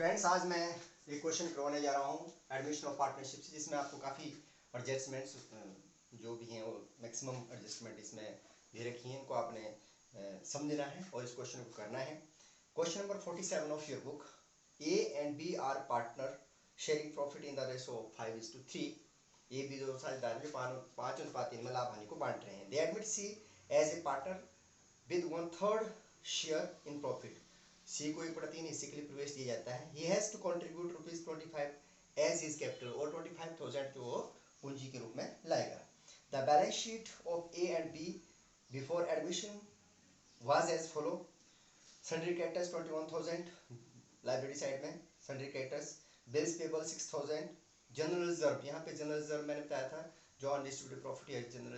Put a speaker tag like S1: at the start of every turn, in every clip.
S1: Friends, आज मैं एक क्वेश्चन करवाने जा रहा हूँ एडमिशन ऑफ पार्टनरशिप से, जिसमें आपको काफ़ी एडजस्टमेंट्स जो भी हैं वो मैक्सिमम एडजस्टमेंट इसमें दे रखी हैं। इनको आपने समझना है और इस क्वेश्चन को करना है। Question number 47 of your book, A and B are partner sharing profit in the ratio of 5:3। A B जो साझेदार जो 5:3 में लाभ हानि को बांट रहे हैं। They admit C as a partner with 1/3 share in profit. C को 1/3 हिस्से के लिए प्रवेश दिया जाता है। He has to contribute ₹25 as his capital, और 25,000 जो पूंजी के रूप में लाएगा। The balance sheet of A and B before admission was as follow. Sundry creditors 21,000 liability side में, sundry creditors. Bills payable 6,000। General reserve, यहाँ पे जनरल रिजर्व मैंने बताया था जो अनडिस्ट्रीब्यूटेड प्रॉफिट या जनरल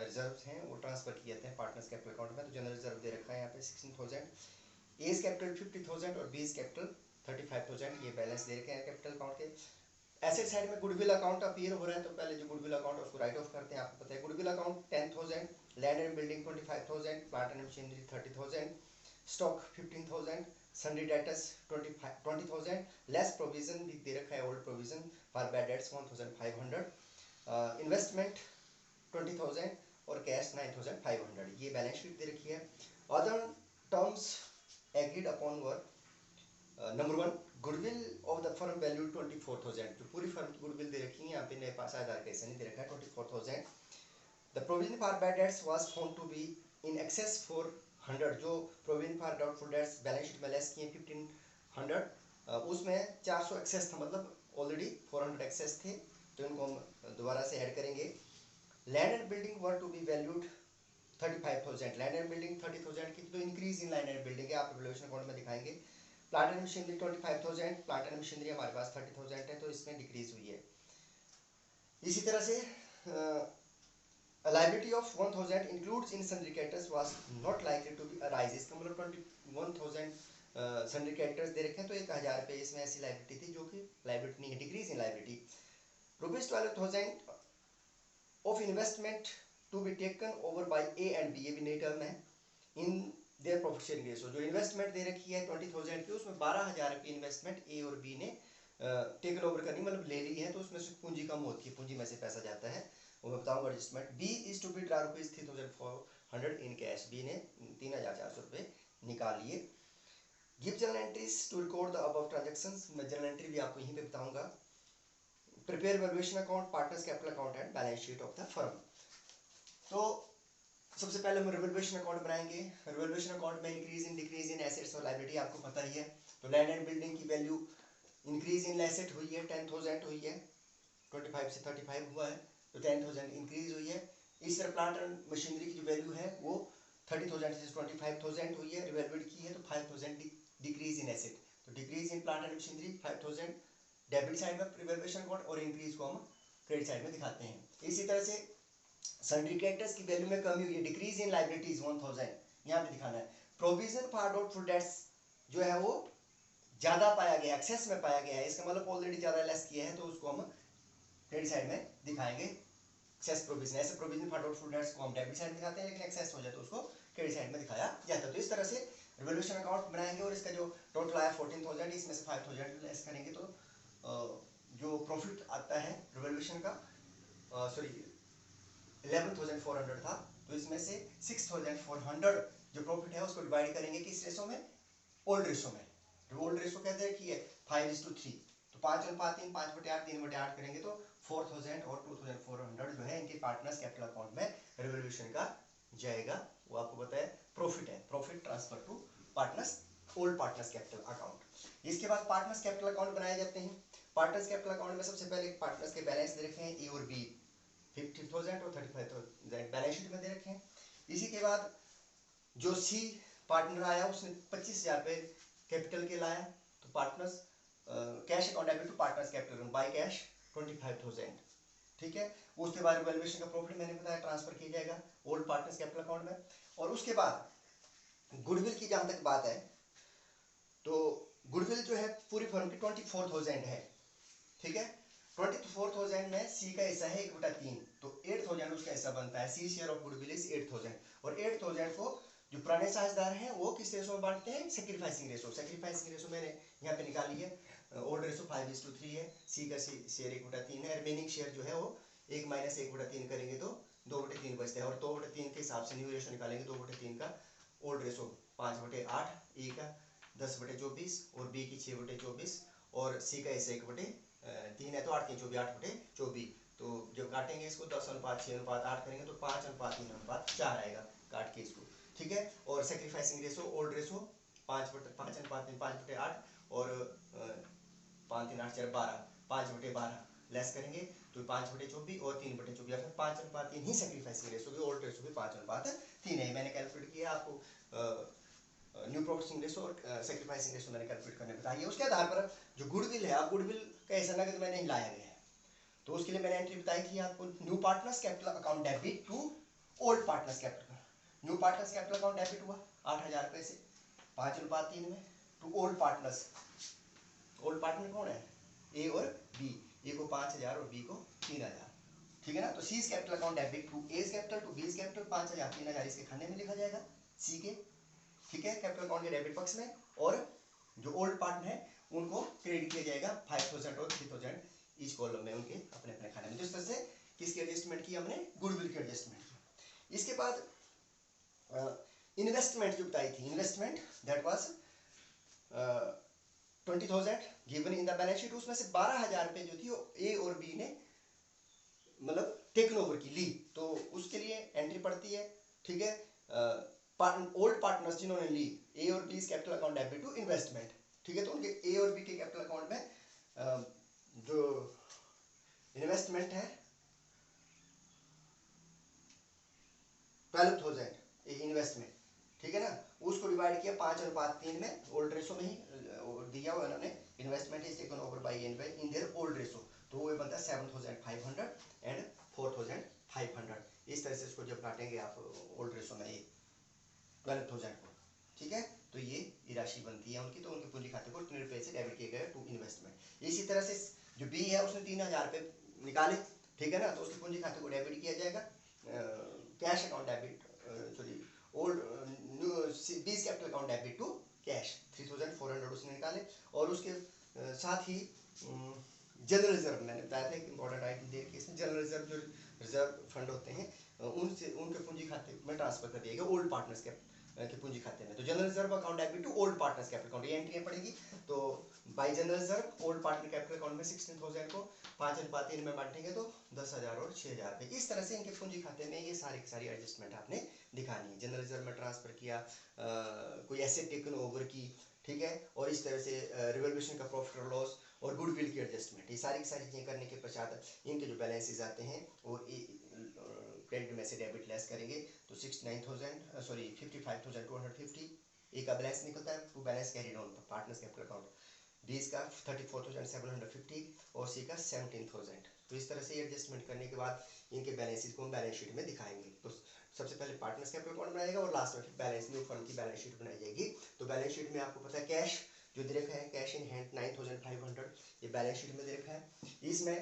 S1: रिजर्व हैं वो ट्रांसफर किए जाते हैं पार्टनर्स कैपिटल अकाउंट में। तो जनरल रिजर्व दे रखा है यहाँ पे 16,000। एज कैपिटल 50,000 और बीज कैपिटल 35,000। ये बैलेंस दे रखे हैं कैपिटल अकाउंट के। एसेट साइड में गुडविल अकाउंट अपीयर हो रहा है, तो पहले जो गुडविल अकाउंट है उसको राइट ऑफ करते हैं। आपको पता है goodwill account 10,000, land and building 25,000, plant and machinery 30,000, stock 15,000, sundry debtors 20,000, less provision भी दे रखा है, old provision for bad dates 1,500, investment 20,000 और कैश 9,500। ये बैलेंस शीट दे रखी है। Other terms agreed upon were number 1, goodwill of the firm value 24,000। जो पूरी firm की गुडविल दे रखी है, यहाँ पे नए पास आधार कैसे नहीं दे रखा है 24,000। The provision for bad debts was found to be in excess 400। जो provision for doubtful debts balance sheet में लेस किए 1,500, उसमें 400 एक्सेस था, मतलब ऑलरेडी 400 एक्सेस थे, तो इनको हम दोबारा से ऐड करेंगे। Land and building were to be valued 35,000, land and building 30,000 की, तो increase in land and building है, आप वैल्यूएशन अकाउंट में दिखाएंगे। Plant and machinery 25,000, plant and machinery हमारे पास 30,000 है, तो इसमें डिक्रीज हुई है। इसी तरह से liability of 1,000 includes in sundry creditors was not likely to be arise. इसका मतलब 21,000 सन्ड्री क्रेडिटर्स दे रखे हैं, तो 1,000 रुपये इसमें ऐसी लायबिलिटी थी जो कि लायबिलिटी नहीं है, decrease in liability. ₹12,000 of investment to be taken over by A and B, ये भी नई टर्म है, in their profit sharing ratio. जो इन्वेस्टमेंट दे रखी है 20,000 की, उसमें 12,000 की इन्वेस्टमेंट ए और बी ने टेकन ओवर करनी, मतलब ले ली है, तो उसमें से पूंजी कम होती है, पूंजी में से पैसा जाता है, वो मैं बताऊंगा adjustment. B is to be draw ₹3,400 in cash, B ने 3,400 रुपये निकाल लिए। Give journal entries to record the above transactions, मैं जर्नल एंट्री भी आपको यहीं पे बताऊंगा। Prepare valuation account, partners capital account and balance sheet of the firm. तो सबसे पहले हम रिवैल्यूएशन अकाउंट बनाएंगे। रिवैल्यूएशन अकाउंट में increase in decrease in assets और लायबिलिटी आपको पता ही है। तो लैंड एंड बिल्डिंग की वैल्यू इंक्रीज इन एसेट हुई है 10,000 हुई है, 25 से 35 हुआ है, तो 10,000 इंक्रीज हुई है। इस तरह प्लांट एंड मशीनरी की जो वैल्यू है वो 30,000 से 25,000 हुई है, रिवैल्यूएट की है, तो 5,000 डिक्रीज इन एसेट। तो decrease in plant and machinery 5,000 debit side में रिवैल्यूएशन अकाउंट, और इंक्रीज को हम क्रेडिट साइड में दिखाते हैं। इसी तरह से सन्ड्री क्रेडिटर्स की वैल्यू में कमी हुई है, डिक्रीज इन लायबिलिटीज 1,000, यहाँ पे दिखाना है। प्रोविजन फॉर डाउटफुल डेट्स जो है वो ज्यादा पाया गया, एक्सेस में पाया गया है, इसका मतलब ऑलरेडी ज्यादा लेस किया है, तो उसको हम क्रेडिट साइड में दिखाएंगे। एक्सेस प्रोविजन, ऐसे प्रोविजन फॉर डाउटफुल डेट्स को हम डेबिट साइड में दिखाते हैं, लेकिन एक्सेस हो जाए तो उसको क्रेडिट साइड में दिखाया जाता है। तो इस तरह से रिवैल्यूएशन अकाउंट बनाएंगे, और इसका जो टोटल आया 14,000, इसमें से 5,000 लेस करेंगे, तो जो प्रॉफिट आता है रिवैल्यूएशन का, सॉरी 11,400 था, तो इसमें से 6,400 जो प्रॉफिट है उसको डिवाइड करेंगे किस रेशो में, ओल्ड रेशो में। जो ओल्ड रेशो कहते हैं कि है 5:3, तो 5/3, 5/8, 3/8 करेंगे, तो 4,000 और 2,400 जो है इनके पार्टनर्स कैपिटल अकाउंट में रिवैल्यूएशन का जाएगा। वो आपको पता है प्रॉफिट है, profit transfer to partners, old partners capital account. इसके बाद पार्टनर्स कैपिटल अकाउंट बनाए जाते हैं। पार्टनर्स कैपिटल अकाउंट में सबसे पहले पार्टनर्स के बैलेंस दे रखे हैं, ए और बी 50,000 और 35,000 बैलेंस शीट में दे रखे हैं। इसी के बाद जो सी पार्टनर आया उसने 25,000 रुपये कैपिटल के लाया, तो partners cash account debit to partners capital by cash 25,000, ठीक है। उसके बाद वैल्यूएशन का प्रॉफिट मैंने बताया ट्रांसफर किया जाएगा ओल्ड पार्टनर्स कैपिटल अकाउंट में। और उसके बाद गुडविल की जहां तक बात है, तो गुडविल जो है पूरी फर्म की 24,000 है, ठीक है। 24,000 में सी का हिस्सा है 1/3, तो 8,000 उसका हिस्सा बनता है। C share of goodwill is 8,000, और 8,000 को जो पुराने साझेदार हैं वो किस रेशो में बांटते हैं, सेक्रीफाइसिंग रेशो। सेक्रीफाइसिंग रेशो मैंने यहाँ पे निकाली है, ओल्ड रेशो 5:3 है, सी का शेयर 1/3 है, रिमेनिंग शेयर जो है वो 1 - 1/3 करेंगे तो 2/3 बचता है, और 2/3 के हिसाब से न्यू रेशो निकालेंगे। 2/3 का ओल्ड रेशो 5/8, ए का 10/24 और बी की 6/24 और सी का ऐसे 1/3 है, तो 8 3 24 8/24। तो जब काटेंगे इसको 10:6:8 करेंगे तो 5:3:4 आएगा काट के इसको, ठीक है। और सेक्रीफाइसिंग रेशो ओल्ड रेशो 5/8 और 5 3 8 4 12, 5/12 लेस करेंगे तो 5/24 और 3/24, या फिर 5:3 ही सेक्रीफाइसिंग रेशो भी, ओल्ड रेशो भी 5:3 है। मैंने कैलकुलेट किया आपको न्यू प्रोसेसिंग रेशो और सेक्रीफाइसिंग रेशो मैंने कैलकुलेट करने बताई है। उसके आधार पर जो गुडविल है, आप गुडविल का ऐसा ना कि तो मैंने ही लाया गया है, तो उसके लिए मैंने एंट्री बताई थी आपको, new partners capital account debit to old partners capital. New partners capital account debit हुआ 8,000 रुपये से 5:3 में, to old partners. Old partner कौन है, ए और बी, ए को 5,000 और बी को 3,000, ठीक है ना। तो C capital account debit to A capital to B capital, 5,000 3,000 इसके खाने में लिखा जाएगा सी के, ठीक है, कैपिटल अकाउंट के डेबिट पक्ष में। और जो ओल्ड पार्टनर है उनको क्रेडिट किया जाएगा 5,000 और 3,000 इस कॉलम में, उनके अपने अपने खाने में। तो इस तरह से किसकी एडजस्टमेंट की हमने, गुडविल की एडजस्टमेंट की। इसके बाद इन्वेस्टमेंट जो बताई थी, investment that was 20,000 given in the balance sheet, उसमें से 12,000 रुपये जो थी वो ए और बी ने मतलब टेकन ओवर की, ली, तो उसके लिए एंट्री पड़ती है, ठीक है। ओल्ड पार्टनर्स जिन्होंने ली, ए और B capital account debit to investment, ठीक है, तो उनके ए और बी के कैपिटल अकाउंट में जो इन्वेस्टमेंट है 12,000 इन्वेस्टमेंट, ठीक है ना, उसको डिवाइड किया 5:3 में, ओल्ड रेशो में ही दिया हुआ इन्होंने, investment is taken over by an by in their old ratio, तो वो बनता है 7,500 एंड 4,500। इस तरह से इसको जब काटेंगे आप ओल्ड रेशो में 12,000 को, ठीक है, तो ये राशि बनती है उनकी, तो उनके पूंजी खाते को इतने रुपए से डेबिट किए गए टू इन्वेस्टमेंट। इसी तरह से जो बी है उसने 3,000 रुपये निकाले, ठीक है ना, तो उसके पूंजी खाते को डेबिट किया जाएगा cash account debit, sorry old B's capital account debit to cash 3,400 उसने निकाले। और उसके साथ ही जनरल रिजर्व मैंने बताया था, एक इंपॉर्टेंट आइटम दे के इसमें जनरल रिजर्व जो रिजर्व फंड होते हैं उनसे उनके पूंजी खाते में ट्रांसफर कर दिया गया ओल्ड पार्टनर्स के पूंजी खाते में। तो general reserve account debit to old partners capital account, ये एंट्री पड़ेगी। तो by general reserve old partner capital account में 16,000 को 5:3 में बांटेंगे तो 10,000 और 6,000 रुपये, इस तरह से इनके पूंजी खाते में ये सारी सारी एडजस्टमेंट आपने दिखानी है। जनरल रिजर्व में ट्रांसफर किया, कोई एसेट टेकन ओवर की, ठीक है, और इस तरह से रिवॉल्यूशन का प्रॉफिट और लॉस और गुडविल की एडजस्टमेंट, ये सारी चीज़ें करने के पश्चात इनके जो बैलेंसेज आते हैं और क्रेडिट में से डेबिट लेस करेंगे तो 69,000 सॉरी 55,250 ए का बैलेंस निकलता है, to balance carried on partners capital account, B का 34,750 और सी का 17,000। तो इस तरह से एडजस्टमेंट करने के बाद इनके बैलेंसेज को हम बैलेंस शीट में दिखाएंगे। तो सबसे पहले पार्टनर्स कैपिटल अकाउंट बनाएगा और लास्ट में फिर बैलेंस न्यू फंड की बैलेंस शीट बनाई जाएगी। तो बैलेंस शीट में आपको पता है कैश जो दे रखा है, कैश इन हैंड 9,500 ये बैलेंस शीट में दे रखा है। इसमें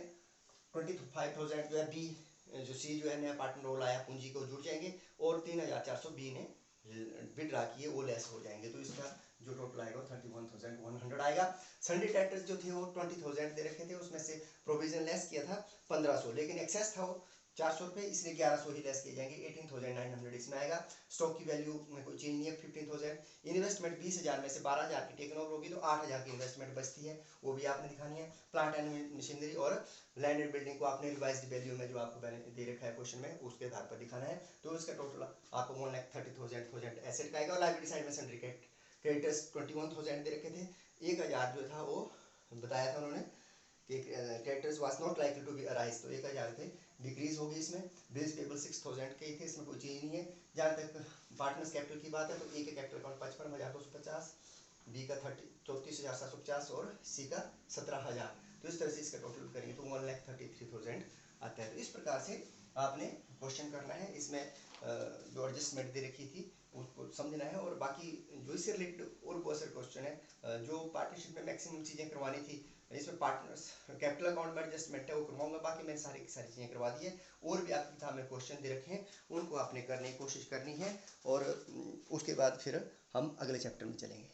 S1: 25,000 जो है बी जो सी जो है नया पार्टनर रोल आया पूंजी को जुड़ जाएंगे और 3,400 बी ने विड्रा किए वो लेस हो जाएंगे, तो इसका जो टोटल आएगा 31,100 आएगा। सन्डे डेटर्स जो थे वो 20,000 दे रखे थे, उसमें से प्रोविजन लेस किया था 1,500, लेकिन एक्सेस था वो 400 रुपये, इसलिए 1,100 ही लेस किए जाएंगे, 18,900 इसमें आएगा। स्टॉक की वैल्यू में कोई चेंज नहीं है 15,000। इन्वेस्टमेंट 20,000 में से 12,000 की टेकन ओवर होगी तो 8,000 की इन्वेस्टमेंट बचती है, वो भी आपने दिखानी है। प्लांट एंड मशीनरी और लैंड एंड बिल्डिंग को आपने रिवाइज्ड वैल्यू में जो आपको दे रखा है क्वेश्चन में उसके आधार पर दिखाना है। तो इसका टोटल आपको 1,30,000 एसेट का आएगा और लाइबिलिटी साइड में सन्ड्री क्रेडिटर्स 21,000 दे रखे थे। 1,000 जो था वो बताया था उन्होंने कि creditors was not likely to be arise, तो 1,000 थे डिक्रीज होगी इसमें। बिल्स पेबल 6,000 के थे, इसमें कोई चेंज नहीं है। जहाँ तक पार्टनर्स कैपिटल की बात है तो ए के कैपिटल अकाउंट 55,250, बी का 34,750 और सी का 17,000। तो इस तरह से इसका टोटल करेंगे तो 1,33,000 आता है। तो इस प्रकार से आपने क्वेश्चन करना है, इसमें जो एडजस्टमेंट दे रखी थी उसको समझना है और बाकी जो इससे रिलेटेड और बहुत सारे क्वेश्चन है जो पार्टनरशिप में मैक्सिमम चीज़ें करवानी थी, इसमें पार्टनर्स कैपिटल अकाउंट में एडजस्टमेंट है वो करवाऊंगा, बाकी मैंने सारी की सारी चीज़ें करवा दी है। और भी आपकी किताब में क्वेश्चन दे रखे हैं, उनको आपने करने की कोशिश करनी है, और उसके बाद फिर हम अगले चैप्टर में चलेंगे।